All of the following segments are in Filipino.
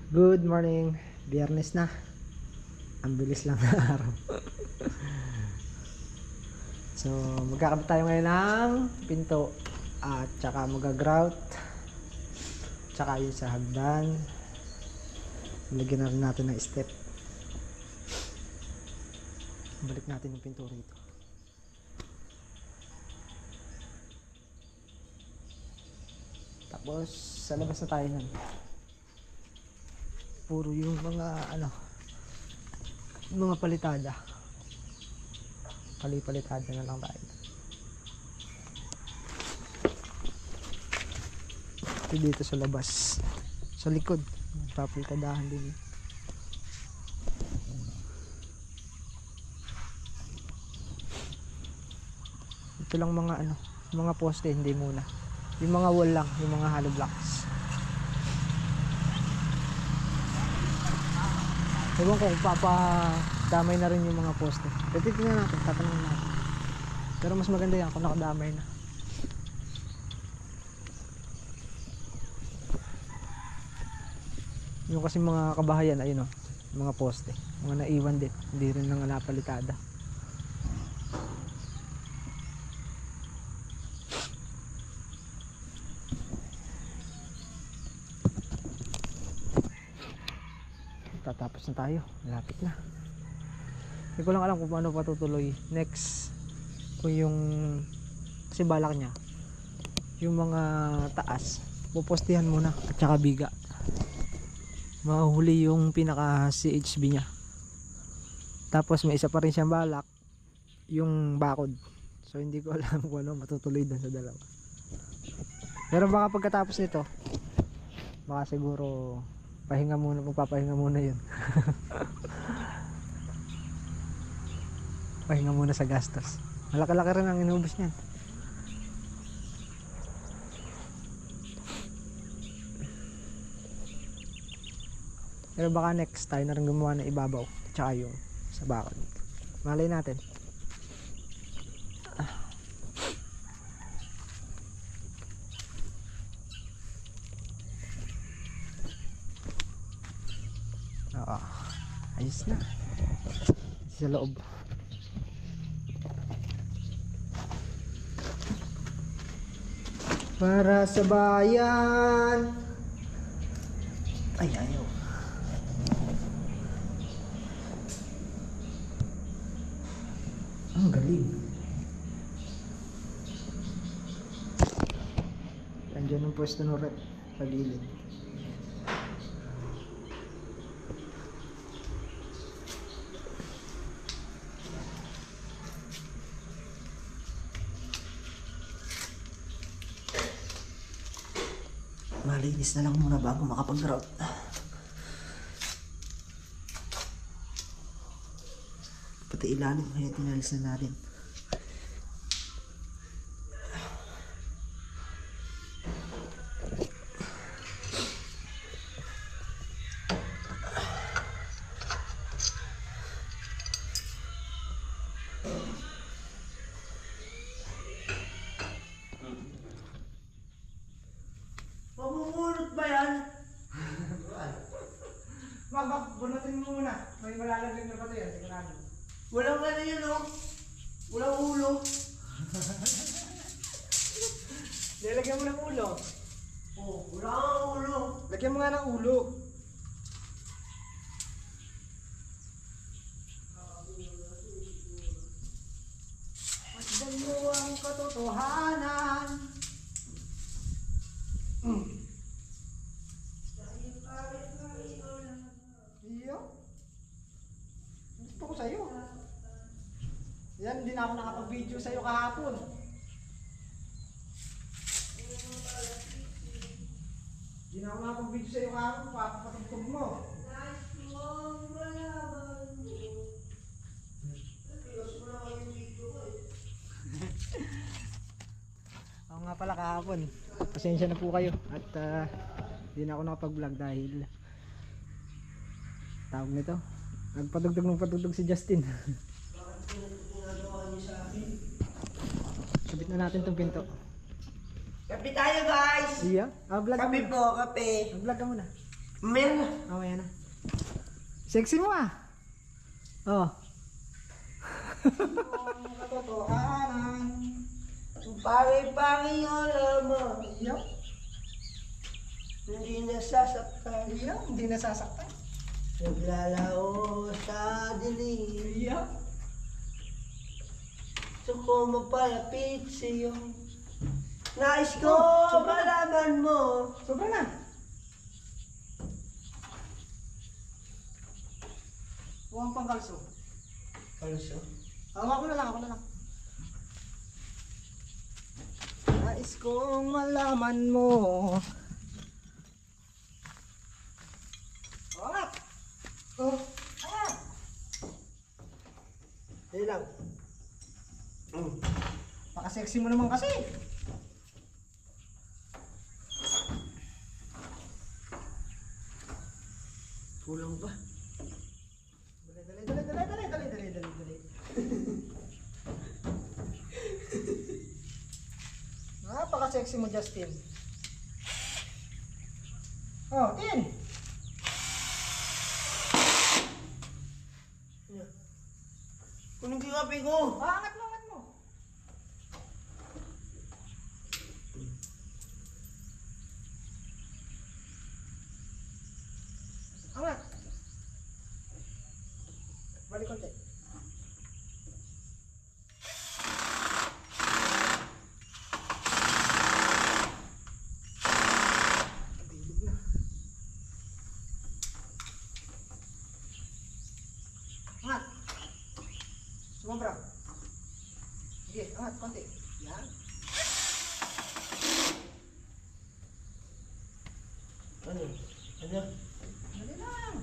Good morning. Biyernes na. Ang bilis lang na araw. So, magkakabit tayo ngayon ng pinto at saka magagrout. Tsaka yun sa hagdan. Lagyan na rin natin ng step. Balik natin yung pinto rito. Tapos, sa labas na tayo nun. Puro yung mga palitada. Palitada na lang tayo. Ito dito sa labas, sa likod, papalitadahan din. Ito lang mga poste, hindi muna. Yung mga wall lang, yung mga hollow blocks. Ewan ko kung papadamay na rin yung mga poste. Titignan natin, tatanungin natin. Pero mas maganda yan kung nakadamay na. Yung kasi mga kabahayan, ayun o, mga poste. Mga naiwan din, hindi rin nang napalitada. Tatapos na tayo, malapit na. Hindi ko lang alam kung paano patutuloy next. Kung yung kasi balak niya yung mga taas pupostihan muna at saka biga, mahuli yung pinaka CHB niya. Tapos may isa pa rin siyang balak, yung bakod. So hindi ko alam kung ano matutuloy doon sa dalawa. Pero baka pagkatapos nito, baka siguro magpapahinga muna yun. Pahinga muna sa gastos. Malaki-laki rin ang inubos niyan. Pero baka next tayo na rin gumawa ng ibabaw tsaka yung sa bakod. Malay natin. Oo, ayos na sa loob. Para sa bayan. Ay, ayaw. Ang galing. Andiyan ang pwesto ng rep sa gilid. Malinis na lang muna bago makapag-grout. Pati ilalim kaya tinalis na natin. Mamumulot ba yan? Bunutin mo muna. May malalagyan na pa ito yan, sigurado. Walang ano yun, oh. Walang ulo. Lagyan mo ng ulo. Oh, wala kang ulo. Lagyan mo nga ng ulo. Pasdan mo ang katotohanan. Iyo. Gusto ko sa'yo. Yan, hindi na ako nakapag-video sa'yo kahapon. Hindi na ako nakapag-video sa'yo kahapon, papatugtog mo. Ako nga pala kahapon. Pasensya na po kayo. At hindi na ako nakapag-vlog dahil tawag nito, nagpadugtog si Justin. Sabit na natin tong pinto. Kape tayo, guys! Iya? Vlog ka Kape muna. po, kape. Vlog ka muna. Meron na. Oh, yan na. Sexy mo ah. Oh. Ang katotohanan. Pare-pare yung lamang. Yup. Hindi nasasaktan. Yup. Hindi nasasaktan. Naglalao sa dilim. Yup. Gusto ko mapalapit sa'yo. Nais ko malaman mo. Sobra na. Huwag pang kalso. Kalso? Ako na lang. Nais kong malaman mo. Angat! Oh, Angat! hindi lang. Paka-sexy mo naman kasi. Kulang ba? Dali. Napaka-sexy mo, Justin. Oh, Tin! Kunin ko yung kape ko. Angat mo. Angat. Balik konti. Bilog na. Angat. Sumobra. Sige, angat konti. Yan. Ano? Dali lang.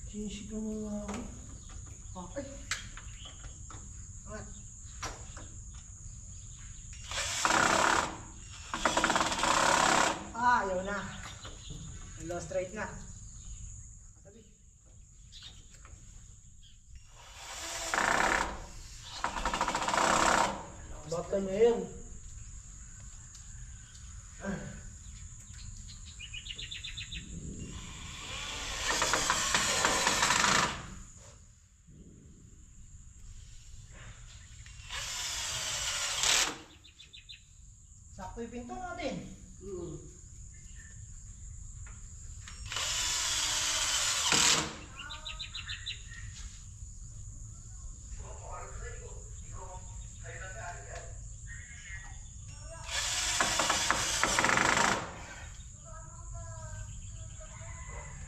Sinisig mo nga ako. Okay. Angat. Ayaw na. Low straight na. Katabi. Bata na yan. Sakto yung pinto natin.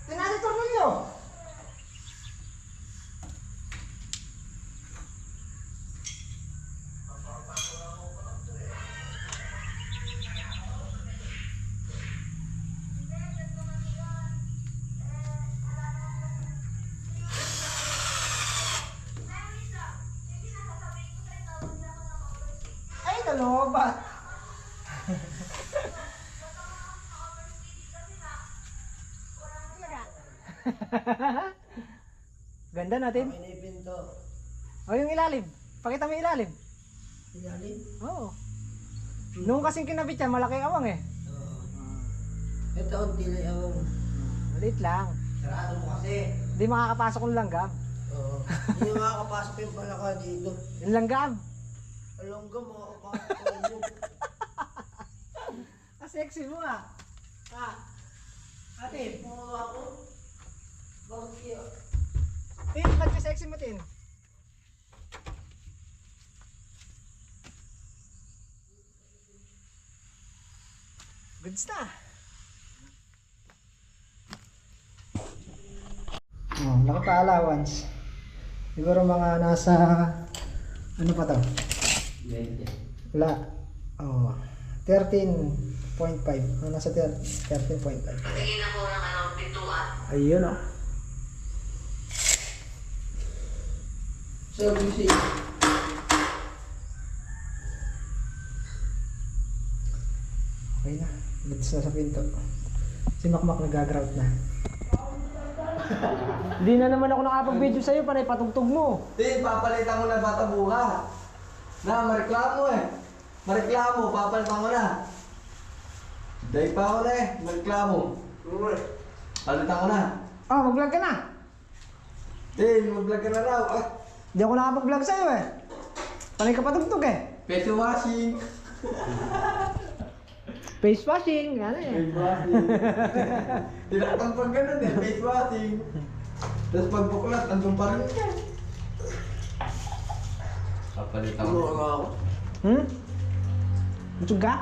Tinali tornilyo. Ay, nalobat. Ganda natin. Okay na yung pinto. O yung ilalim. Pakita mo yung ilalim. Ilalim? Oo. Nung kasing kinabit yan, malaki awang eh. Oo. Ito, unti lang yung Maliit lang. sarado mo kasi. Hindi makakapasok yung langgam. Oo. Hindi makakapasok yung palaka dito. Yung langgam. Alam ka, makakapasok ka yun. Sexy mo ah. Ah. Atin. Mga ako? Bakit kaya? Tin, ba't ka sexy mo, Tin? Goods na. Oh, nakaka-allowance. Siguro mga nasa ano pa to? Wala. Oh, 13.5. Nasa 13.5. Patingin ako ng pintuan. Ayun oh. Servicing. Okay na. Goods na sa pinto. Si Makmak nag-grout na. Hindi na naman ako nakapag-video sa'yo, panay patugtog mo. Tin, papalitan ko na bata buka. Na, mareklamo eh. Mareklamo, papalitan ko na. Day pa ako na eh, mareklamo. Palitan ko na. Oh, mag-vlog ka na. Tin, mag-vlog ka na raw. Ah, Hindi ako nakapag-vlog sa'yo eh. Panay ka patugtog eh. peso washing. Face washing, ano eh. Face washing. Tinatang pag ganun eh, face washing. Tapos pag buklat, andun pa rin yan. Papalitan ko. Ako. Hmm? Butog ka?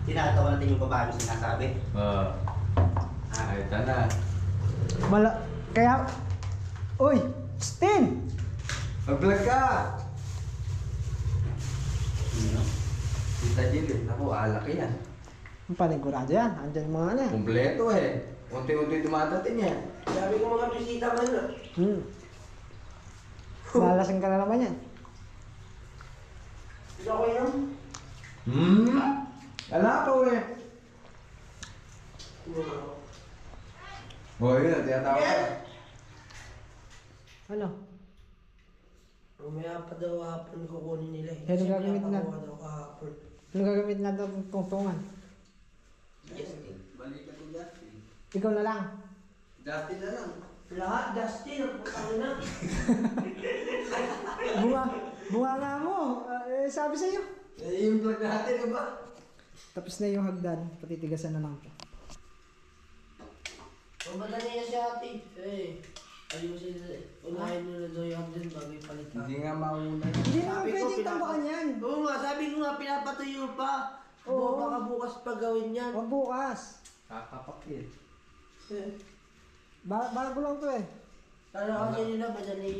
Tinatawa natin yung babae mo sinasabi. Ay, ito na. Kaya... Uy! Stin! Mag-vlog ka! Ano? Tita Jill eh. Naku, alak yan. Ang panigurado yan. Andyan mga ano eh. Kompleto eh. Unti-unti dumadating yan. Sabi ko mga bisita man na. Lalasing ka na naman yan. Hindi ako yun. Alakaw eh. Oh, yun. Tinatawag ka. Ano? Mamaya pa daw hapon kukunin nila eh. Ano gagamit na? Kasi daw kahapon. Ano gagamit na daw ng tungtungan? Justin. Balik ka to Justin. Ikaw na lang. Justin na lang. Lahat, Justin. Ang putang na. Bunga nga mo. Sabi sa'yo. Eh, yung vlog natin, di ba? Tapos na yung hagdan. Patitigasan na lang to. Pamadali na si ate. Eh. Ayusin na eh. Unahin mo na daw yung hagdan bago yung palitan. Hindi nga mauna. Hindi naman Sabi ko, pwedeng tambakan yan. Oo nga, sabi ko nga, pinapatuyo pa. Oo. Baka bukas pa gawin yan. Huwag bukas. Kakapakil. Bago lang to eh. Kala kasi nila madali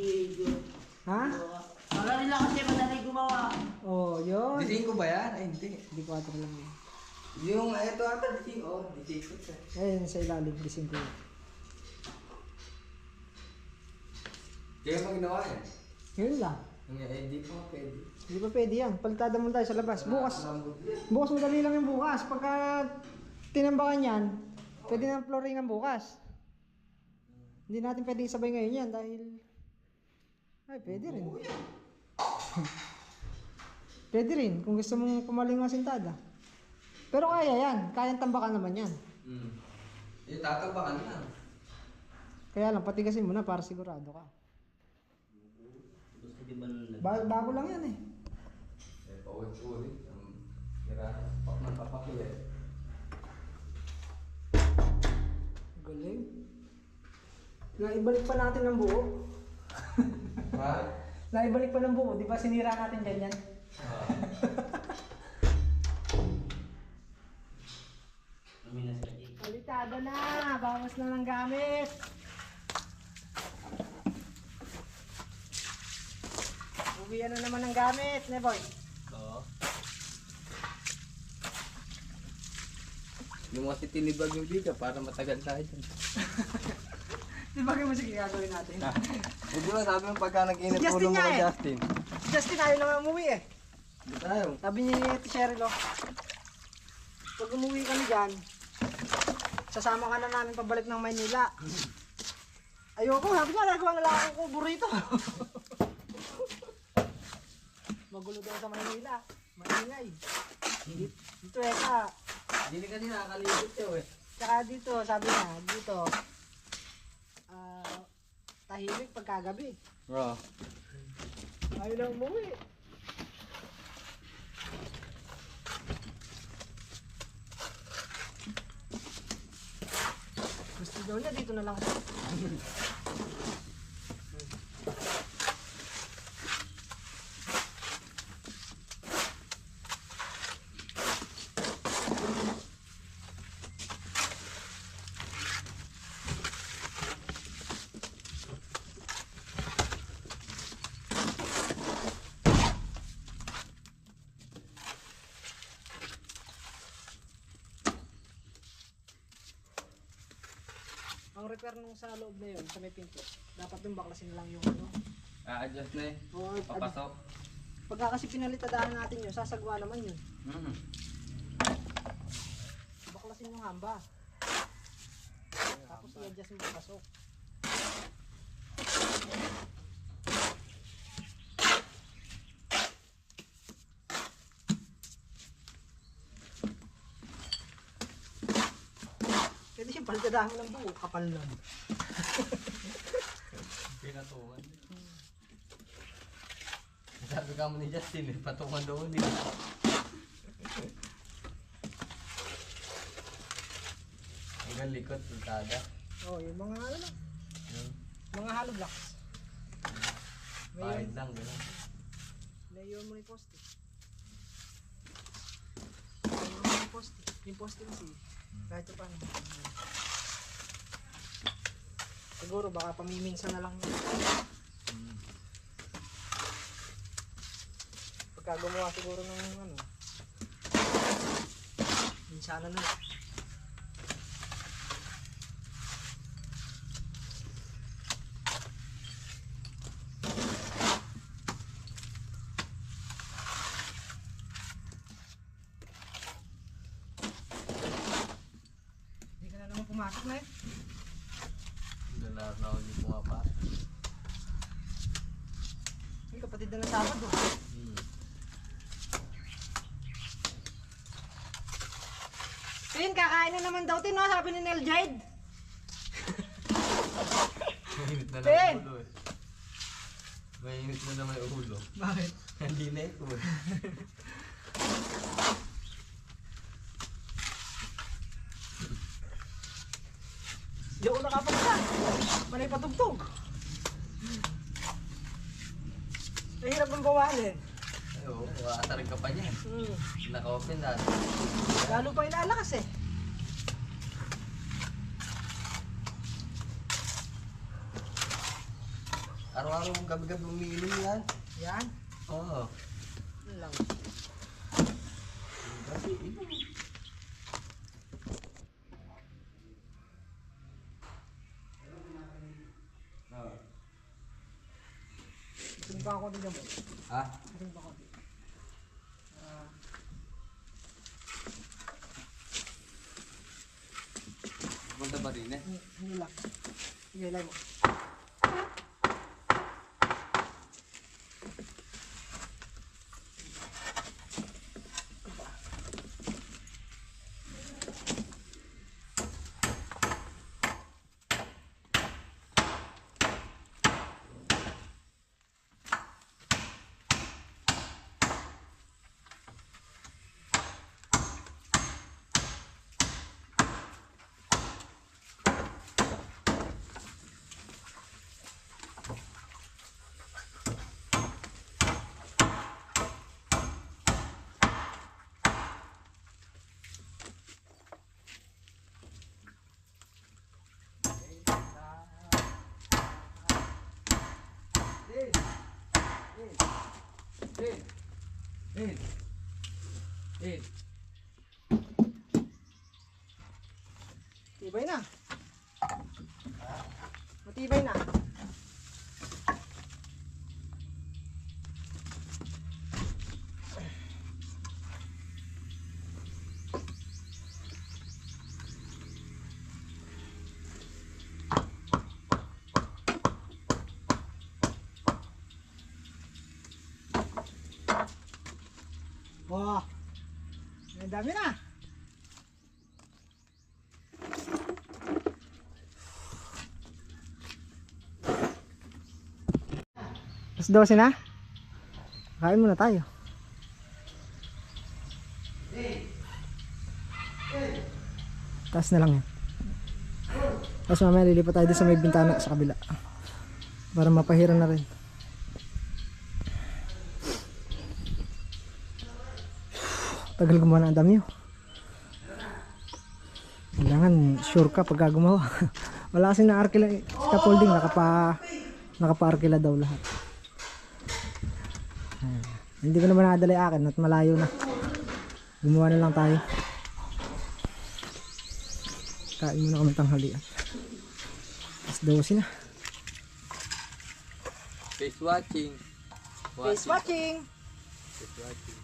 Ha? gumawa. Kala nila kasi madali gumawa. Oh, yun. Dising ko ba yan? Ay, hindi. Hindi ko ata lang yun. Yung ito ata, dising. Oh, dising ko siya. Ayun, sa ilalim. Gising ko yun. Kaya mo ginawa yan? Yun lang. Hindi pa pwede. Hindi pa pwede yan. Palitada mo tayo sa labas. Bukas madali lang yung bukas. Pagka tinambakan yan, pwede na flooringan bukas. Hindi natin pwede isabay ngayon yan dahil... Ay, pwede rin. Pwede rin kung gusto mong pumaling mga sintada. Pero kaya yan. Kayang tambakan naman yan. Eh, tatabakan lang. Kaya lang, patigasin mo na para sigurado ka. Gusto di ba nung Bago lang yan eh. Eh, paulit-ulit. Kira, pak ng papakil eh. Galing. Naibalik pa natin ng buo. Ha? Naibalik pa ng buo. Di ba sinira natin ganyan? Palitada na! Bawas na ng gamit! Uwian na naman ng gamit, ne boy? Oo. Yung mga tinibag yung biga para matagal tayo dyan. Di ba kayo sige gagawin natin? Hindi ba sabi mo pagka nag-init Si Justin ulo mo nga kay eh. Justin? Si Justin ayaw naman umuwi eh. Hindi tayo. Sabi ni Cheryl, oh, pag umuwi kami dyan, sasama ka na namin pabalik ng Maynila. Ayoko, sabi niya, nagawa na lang ako burrito. Magulo daw sa Maynila. Maingay. Dito eh ka. Hindi ka din nakakalibot siya eh. Tsaka dito, sabi niya, dito, tahimik pagkagabi. Bro. Ayaw lang umuwi. Gusto daw niya, dito na lang siya. Ang repair nung sa loob na yun, sa may pinto, dapat yung baklasin lang yung ano. A-adjust na eh. O, Papasok. pagka kasi pinalitadaan natin yun, sasagwa naman yun. Baklasin yung hamba. Tapos i-adjust mo pasok. Pwede siyang palgadahan ng buo, kapal lang. Pinatungan. Sabi ka mo ni Justin, patungan doon din. Hanggang likod, puntada. Oh, yung mga ano lang. Mga hollow blocks. Pahid lang, gano'n. Layuan mo ni poste. Layuan mo ni poste. Yung poste kasi, kahit pa paano. Siguro baka pamiminsan na lang yun. Pagka gumawa siguro ng ano, minsan na lang. Hindi ka na naman pumasok na eh. Dalar na ako hindi pumapasok. May kapatid na ng Sabado. Tin, kakain na naman daw Tin, no? Sabi ni Nel Jade. Mainit na Tin! naman ulo eh. Mainit na naman yung ulo. Bakit? Hindi na ito eh. Di ako nakapagsa. Manay patugtog. Mahirap mong gawain. Ay oo, aasarin ka pa niyan. Naka-open na. Lalo pa inalakas eh. Araw-araw mong gabi-gabi umiinom yan. Yan. Oo. Yun lang. Gabi, inom. Oo. Tingin pa ako din mo. Ha? Tingin pa ako din. Punta pa rin eh. Hindi lang. Sige, lay mo. Matibay na. Matibay na. Wow. Ang dami na. Mas 12 na? Kain muna tayo. Taas na lang yan. Tapos mamaya lilipat tayo sa may bintana sa kabila. Para mapahira na rin. Tagal gumawa ng dami. Kailangan sure ka pag gumawa. Wala kasi na arkila scaffolding, nakapa-arkila daw lahat. Hindi ko naman nakadala yung akin at malayo na. Gumawa na lang tayo. Kain muna kami tanghalian. Mas 12 na. Face watching. Face watching. Face watching.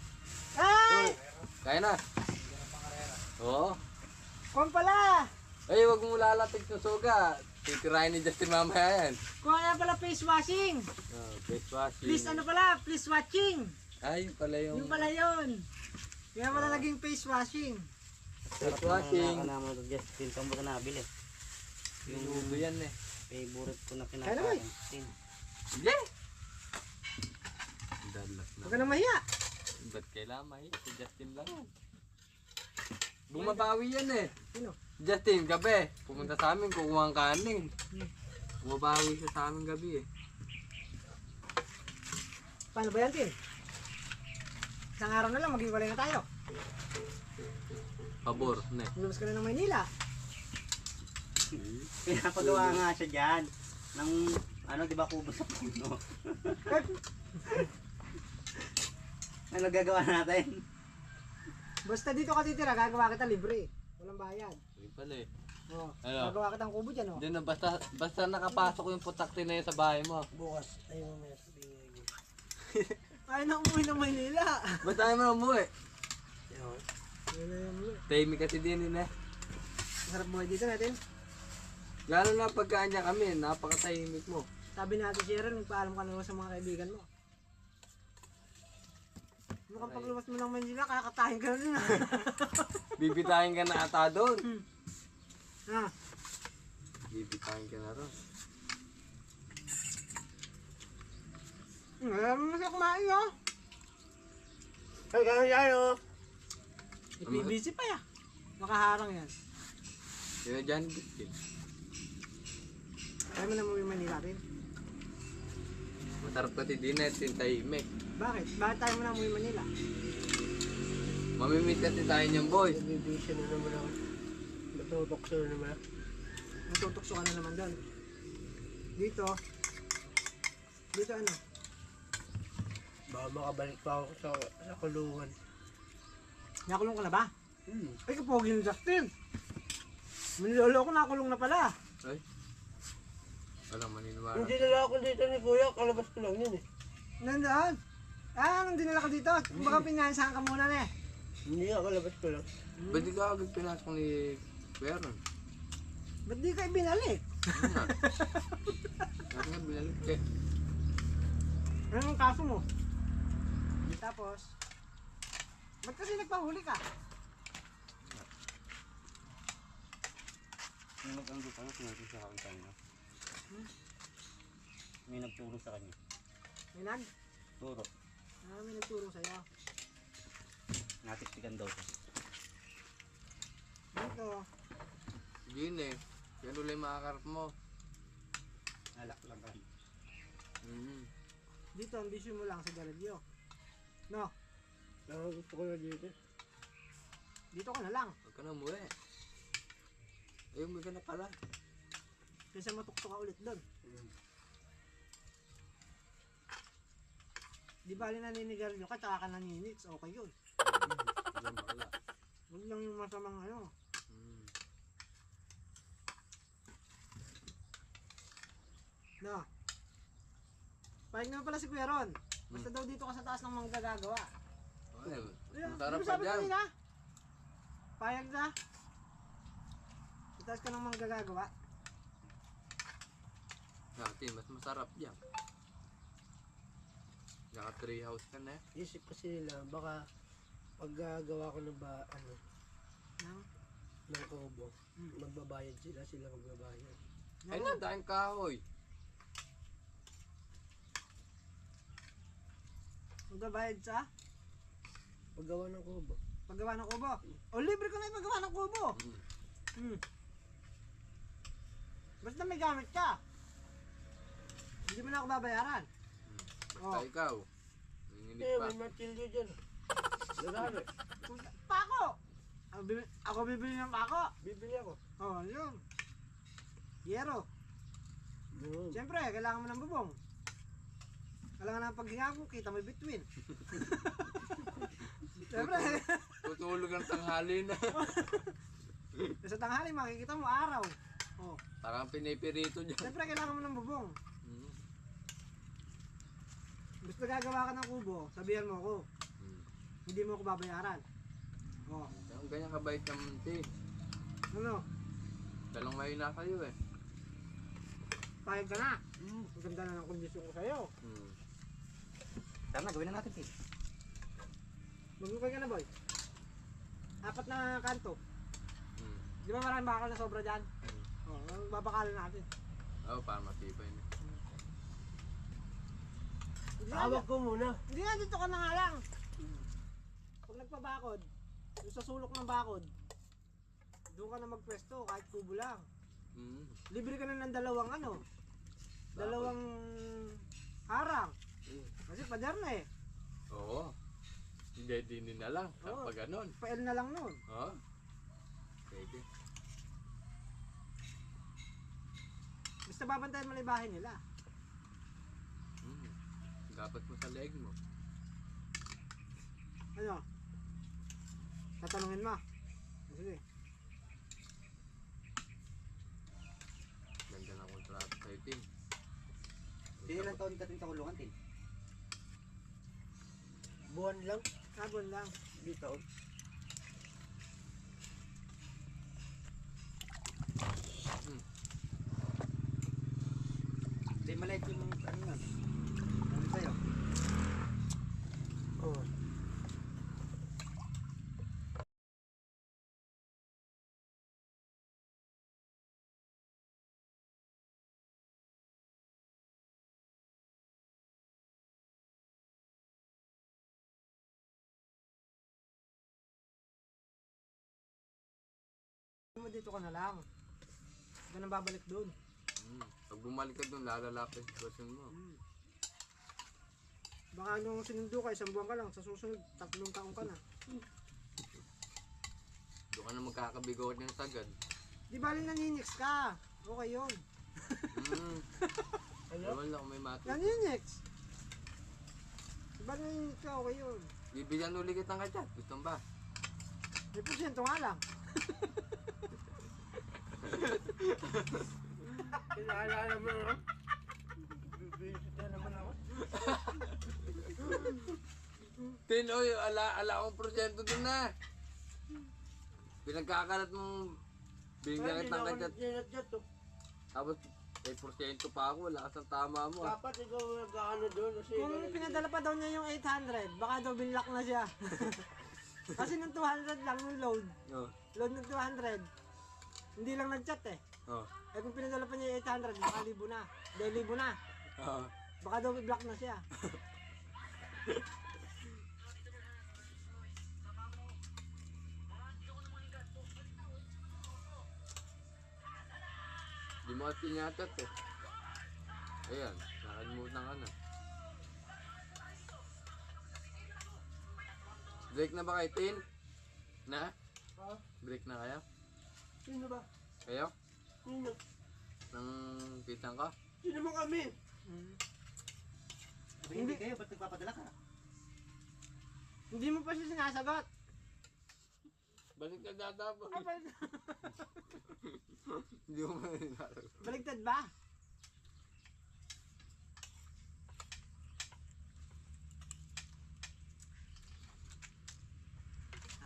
Ay! Kaya na. Oo. Kung pala! Ay, wag mo lalatig ng suga. Titirahin ni Justin mamaya yan. Kung ano pala face washing. Face washing. Please ano pala, please watching. Ay, pala yung... Yung pala yun. Kaya pala naging face washing. Face washing. Ako naman ito, Justin. Saan ba ka nabili? Yung ubo yan eh. Favorite ko na Kaya kinakain. Hindi! Dalas na. Huwag ka na mahiya. Ba't kailangan mahiya? Si Justin lang. Bumabawi yan eh. Sino? Justin, gabi. Pumunta sa amin, kukuha ang kanin. Bumabawi siya sa amin gabi eh. Paano ba yan, Tin? Isang araw na lang, maghiwalay na tayo. Pabor, ne. Lumabas ka na ng Maynila. Pinapagawa nga siya dyan. Ng, ano, di ba kubo sa puno? Ano gagawa natin? Basta dito ka titira, gagawa kita libre. Walang bayad. Hindi pala eh. Oh, Ano? gagawa kitang kubo dyan, oh. Hindi na, basta nakapasok yung putakti na yun sa bahay mo. Bukas, ayaw mo may sabihin ngayon. Ayaw na umuwi ng Maynila. Basta ayaw mo na umuwi. Ayaw na umuwi. Tahimik kasi din yun eh. Masarap buhay dito natin. Lalo na pagkaan niya kami, napakatahimik mo. Sabi natin si Aaron, nagpaalam ka naman sa mga kaibigan mo. Kapag lumas mo ng Manila, kakatahin ka na din, ha? Bibitahin ka na ata doon. Ha? Bibitahin ka na ron. Alam mo siya kumain, oh. Ay, kaya tayo. Ipibisi pa, ya. Makaharang yan. Kaya dyan, biskin. Kaya mo na umuwi Manila, Tin. Masarap kasi din eh, tahimik. Bakit? Bakit tayo mo na umuwi Manila? Mamimiss kasi tayo niyang boy. Nagbibisya na naman ako. Matutokso na naman ako. Natutokso ka na naman doon. Dito. Dito ano? Baka makabalik pa ako sa kulungan. Nakulong ka na ba? Hmm. Ay, kapogi ni Justin. Manilolo ko, nakulong na pala. Ay. Walang maniniwala. Hindi nila ako dito ni Kuya, kalabas ko lang yun eh. Nandaan. Ah, nung dinala ka dito. Baka pinansahan ka muna na eh. Hindi ako, kalabas ko lang. Ba't di ka agad pinasok ni Baron? Ba't di ka ibinalik? Ano nga? Ano nga binalik eh? Anong kaso mo? Tapos, ba't kasi nagpahuli ka? May nag-anggo pa, sinabi sa akin kanina. May nagturo sa kanya. May nag? Turo. Ah, may nagturo sa'yo. Natiktikan daw siya. Dito. Yun eh. Yan ulit makakarap mo. Alak lang ka. Dito, ambisyon mo lang sa garadyo. No, Gusto ko na dito. dito ka na lang. Huwag ka na umuwi. Ayun, may ka na pala. Kaysa matuktok ka ulit doon. Di bali naninigarilyo ka, tsaka ka naninits. Okay yun. Diyan pala. Huwag lang yung masamang ano. No. Pahig naman pala si Kuya Ron. Basta daw dito ka sa taas ng mga gagawa. Ay, Ayun, masarap di ba pa sabi dyan. kanina? Payag na. Sa taas ka ng mga gagawa. Natin, mas masarap dyan. Naka tree house ka na eh. Isip kasi nila, baka pag gagawa ko ng No? ng kubo, magbabayad sila magbabayad. Ay na, dahil kahoy. Magbabayad sa Paggawa ng kubo. paggawa ng kubo. O libre ko na yung paggawa ng kubo. Basta may gamit ka. Hindi mo na ako babayaran. Basta ikaw. Nanginip Eh, pa. may martilyo dyan. Lalari. Pako! Ako bibili ng pako. Bibili ako. Oh, yun. Yero. Yun. Siyempre, kailangan mo ng bubong. Kailangan ng paghinga mo, kita mo yung bituin. Siyempre, Tutulog ang tanghali na. sa tanghali makikita mo araw. Oh, Parang pinipirito dyan. siyempre kailangan mo ng bubong. Gusto gagawa ka ng kubo, sabihan mo ako. Hindi mo ako babayaran. Oh, Ang ganyan kabait naman ti. ano? Dalawang mahina kayo eh. Pahig ka na. Maganda na ng kondisyon ko sa'yo. Tara na, gawin na natin, Tin. Maglukay ka na, boy. 4 na kanto. Di ba maraming bakal na sobra dyan? Oo, babakalan natin. Oo, para matibay na. Tawag ko muna. Hindi nga, dito ka na nga lang. Pag nagpabakod, doon sa sulok ng bakod, doon ka na magpwesto kahit kubo lang. Libre ka na ng dalawang harang. Kasi pader na eh. Oo. Hindi din na lang. Oo. Kapag ganon. Pa-L na lang nun. Oo. Pwede. Basta babantayan mo lang yung bahay nila. Dapat mo sa leg mo. Ano? Tatanungin mo. Sige. Ganda ng kontrata sa'yo, Tin. Ilang taon ka din sa kulungan, Tin? Buwan lang. Sabon lang. Hindi taon. Hindi, maliit yung ano yan. Ano sa'yo? Oo. Mo dito ka na lang. Huwag ka nang babalik doon. Pag bumalik ka doon, lalala pa yung sitwasyon mo. Baka nung sinundo ka, 1 buwan ka lang. Sa susunod, 3 taon ka na. Doon ka na magkakabigot ng sagad. Di bali naninix ka. Okay yun. Ewan lang kung may mati. Naninix. Di bali naninix ka, okay yun. Bibigyan ulit kitang kachat. Gusto mo ba? May porsyento nga lang. Kinaalala mo na. Bibisit na naman ako. Tin, oy, ala akong porsyento doon na. Pinagkakalat mong binigyan kitang kachat. Sinatchat to. Tapos may porsyento pa ako. Wala ka sa tama mo. Dapat ikaw nag-ano doon. Kasi Kung pinadala pa daw niya yung 800, baka daw binlock na siya. Kasi nung 200 lang yung load. Oh. Load ng 200. Hindi lang nag-chat eh. Oh. Eh kung pinadala pa niya yung 800, baka 1,000 na. Dahil 1,000 na. Oh. Baka daw i-block na siya. Di mo at pinyatat eh. Ayan, nakalimutan ka na. Break na ba kayo, Tin? Na? Ha? Break na kayo? Sino ba? Kayo? Sino? Nang pitang ka? Sino mo kami? Sabi, hindi kayo, ba't nagpapadala ka? Hindi mo pa siya sinasagot. Balik ka data po. Ah, Hindi mo ba nilalagot? Baligtad ba?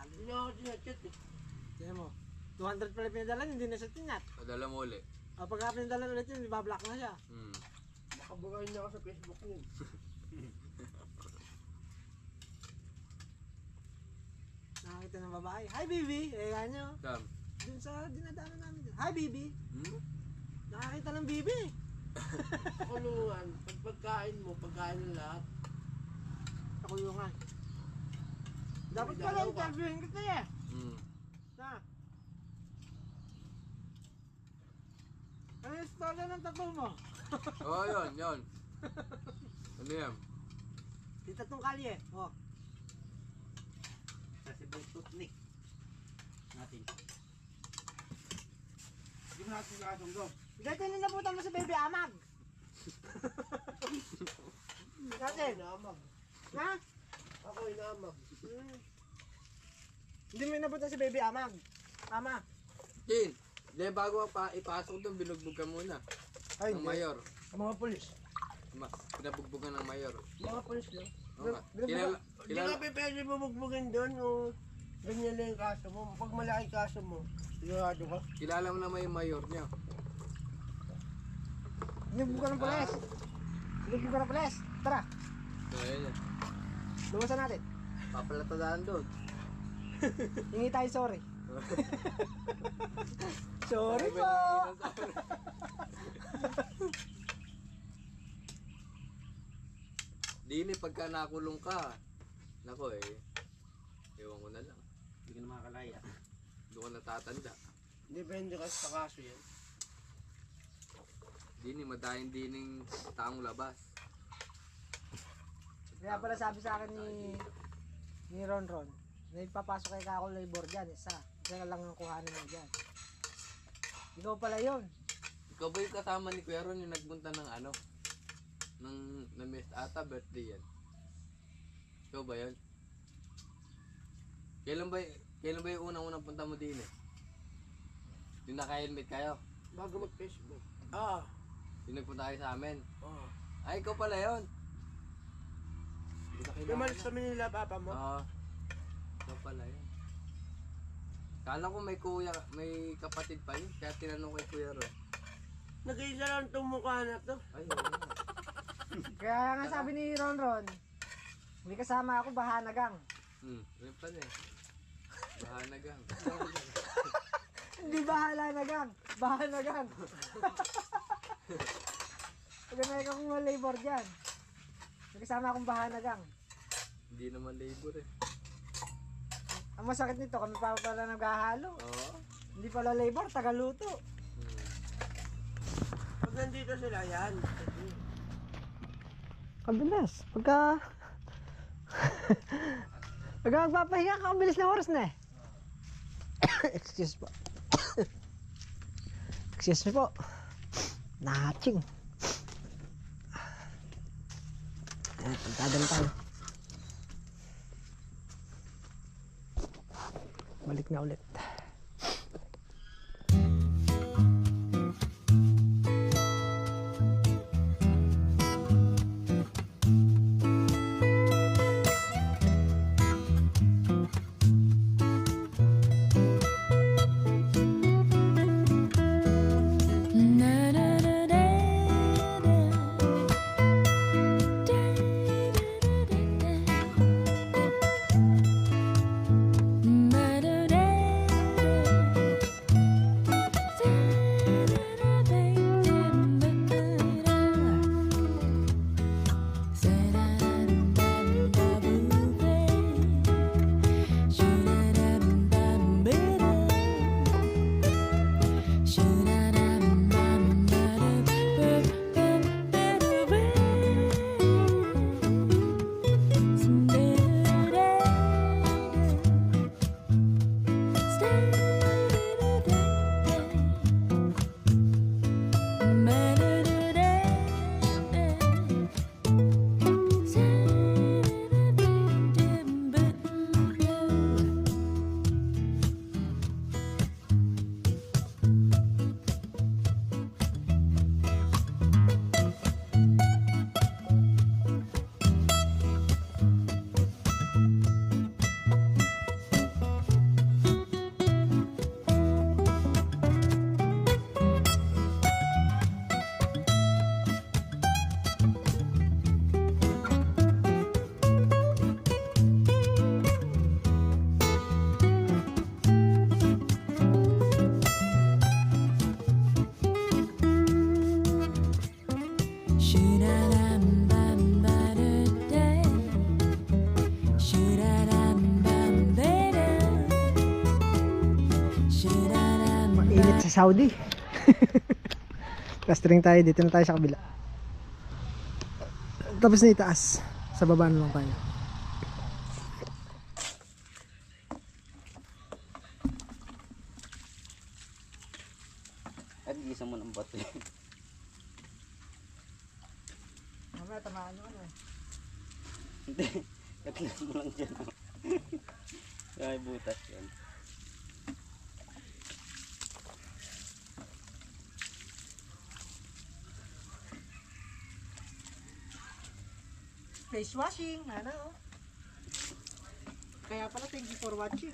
Hindi na ako sinatchat eh. Tingnan mo. 200 pala pinadala, hindi na siya tinat. Padala mo ulit. O pagka pinadala ulit yun, ibablock na siya. Makabugay niya ako sa Facebook yun. Nakakita ng babae. Hi, baby! Eh, nyo. Sam. Dun sa dinadaanan namin. Hi, baby! Hmm? Nakakita ng baby! Sa kulungan, pag pagkain mo, pagkain ng lahat. Sa kulungan. Dapat May pala dalaw ka. interviewin kita eh. Na. Ano yung story ng tattoo mo? Oo, yun. Ano yan? Yung tattoo kalye. Oh. Sa Cebu Sputnik. Natin. Hindi mo natin nakasundo. Dito ninabutan mo sa baby amag. Ako Kasi, inaamag. ha? Ako inaamag. Hindi mo inabutan si baby amag. Ama. Tin, di bago pa ipasok doon, binugbog ka muna. Ay, Ng mayor. Mga polis. Pinabugbogan ng mayor. Mga polis lang. Oo nga. Kilala, Hindi ka kilala, pwede bubugbugin doon o ganyan lang yung kaso mo. Pag malaki kaso mo, sigurado ka. kilala mo naman yung mayor niya. Nilubog ka ng pulis. Nilubog ka ng pulis. Tara, Ayan yan. lumasan natin. Papalatadaan doon. Hingi tayo sorry. Sorry po. Dini, pagka nakulong ka, nako ewan ko na lang. Hindi ka na makakalaya. Doon ka natatanda. Depende kasi sa kaso yan. Dini, madaling dining taong labas. Kaya pala sabi sa akin ni Ron, na ipapasok kay Kako labor dyan, isa na lang ang kuhanin mo dyan. Ikaw pala yun. Ikaw ba yung kasama ni Kuya Ron yung nagpunta ng ano? Na miss ata birthday yan. Ikaw ba yun? Kailan ba yung unang punta mo din eh? Yung naka-helmet kayo? Bago mag-Facebook. Ah. Yung nagpunta kayo sa amin? Oo. Ay, ikaw pala yun! Hindi ka kilala. Lumalis kami nila papa mo. Oo. Ikaw pala yun. Kala ko may kapatid pa yun, kaya tinanong kay Kuya Ron. Nag-iisa lang itong mukha na to. Ay, oo. Kaya nga sabi ni Ron, may kasama ako, bahanagang. Yun pala eh. Bahanagang. Hindi bahala-nagang, bahanagang. Pagkamay ka kung labor dyan. May kasama akong bahanagang. Hindi naman labor eh. Ang masakit nito, kami pa pala naghahalo. Oo. Hindi pala labor, tagaluto. Pag nandito sila yan. Kabilis. Pagka magpapahinga ka, kabilis na oras na eh. Excuse po. Excuse me po. Naching. Ayan, pagkadal tayo. Balik na ulit. Mainit sa Saudi. Castring tayo, dito na tayo sa kabila. Tapos na itaas. Sa baba na lang tayo. At gisa mo ng bato. Mamaya tamaan mo eh. Hindi. Katlas mo lang dyan. Ay, butas yan. Face washing, ano? Kaya pala, thank you for watching.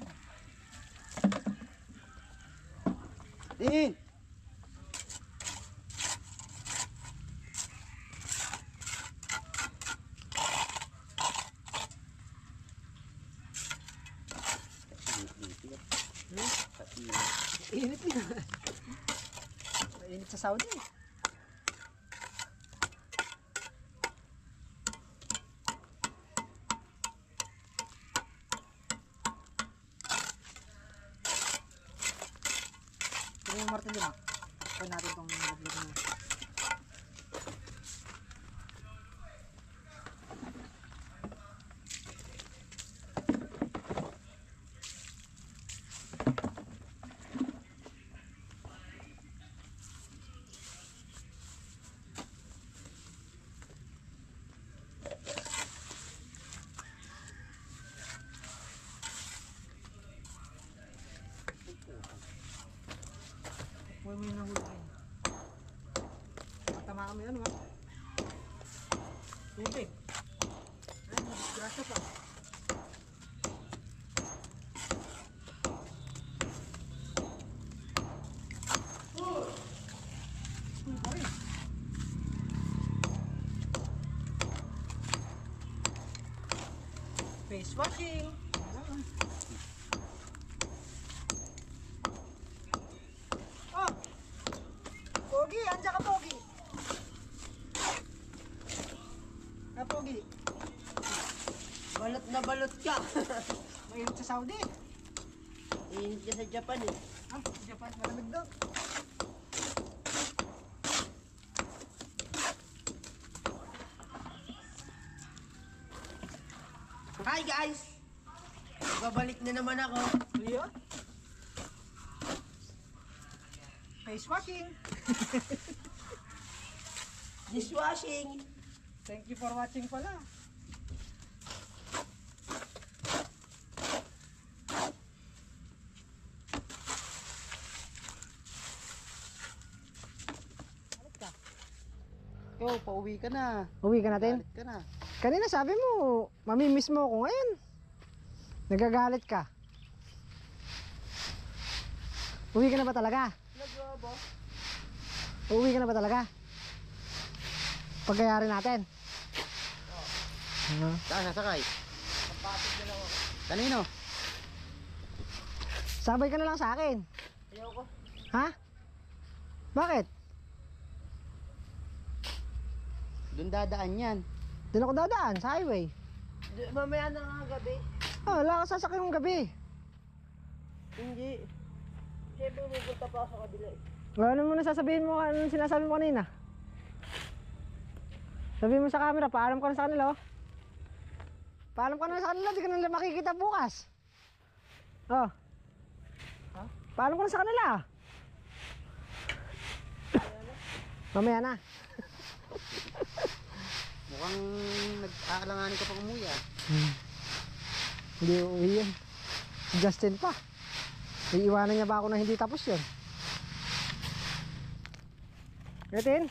Din! sa Saudi. Ito yung martilyo mo. Pwede natin itong laglag na. Huwag mo yung nahulay. Tama kami ano ha? Tubig. Ay, disgrasya pa. Uy, pa rin. Face washing. Oh! Pogi, andyan ka Pogi. Na Pogi, Balot na balot ka. mainit sa Saudi. Init ka sa Japan eh. Ah, Japan, malamig daw. Hi guys! Babalik na naman ako. Yun. Face washing. Dishwashing. Thank you for watching pala. Ikaw, pauwi ka na. Uwi ka natin? Galit ka na. Kanina sabi mo, mamimiss mo ako ngayon. Nagagalit ka. Uwi ka na ba talaga? Nagwabo. Uwi ka na ba talaga? Pagkayari natin. Saan sasakay? Kapatid na lang ako. Kanino? Sabay ka na lang sa akin. Ayoko. Ha? Bakit? Doon dadaan yan. Doon ako dadaan sa highway. Mamaya na nga gabi. Oh, wala ka sasakyan ng gabi. Hindi. Siyempre pupunta pa ako sa kabila eh. Ano mo na sasabihin mo, ano sinasabi mo kanina? Sabihin mo sa camera, paalam ka na sa kanila oh. Paalam ka na sa kanila, di ka na makikita bukas. Oh. Ha? Paalam ka na sa kanila. Mamaya na. Mukhang nag-aalanganin ka pang umuwi ah. Hindi uuwi yun. Si Justin pa. Iiwanan niya ba ako na hindi tapos yun? Gatin?